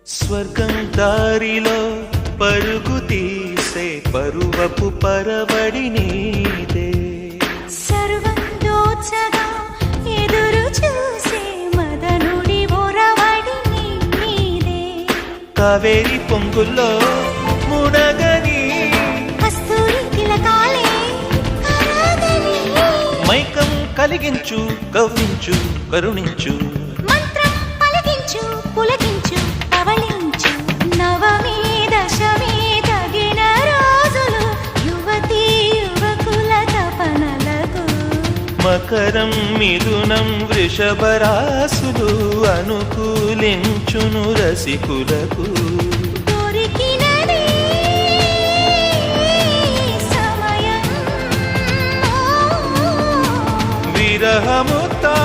స్వర్గం దారిలో పరుగు తీసే పరువపు పరవడి నీదే. సర్వం దోచగా ఎదురు చూసే మదనుడి ఒరవడి నీదే. కావేరి పొంగుల్లో మునగని కస్తూరి తిలకాలే కరగని. మైకం కలిగించు కవ్వించు కరుణించు మంత్రం పలికించు పులకించు పవళించు. నవమి దశమి తగిన రోజులు యువతీ యువకుల తపనలకు. మకరం మిథునం వృషభరాసులు అనుకూలించును రసికులకు. దొరికినది సమయం విరహముతా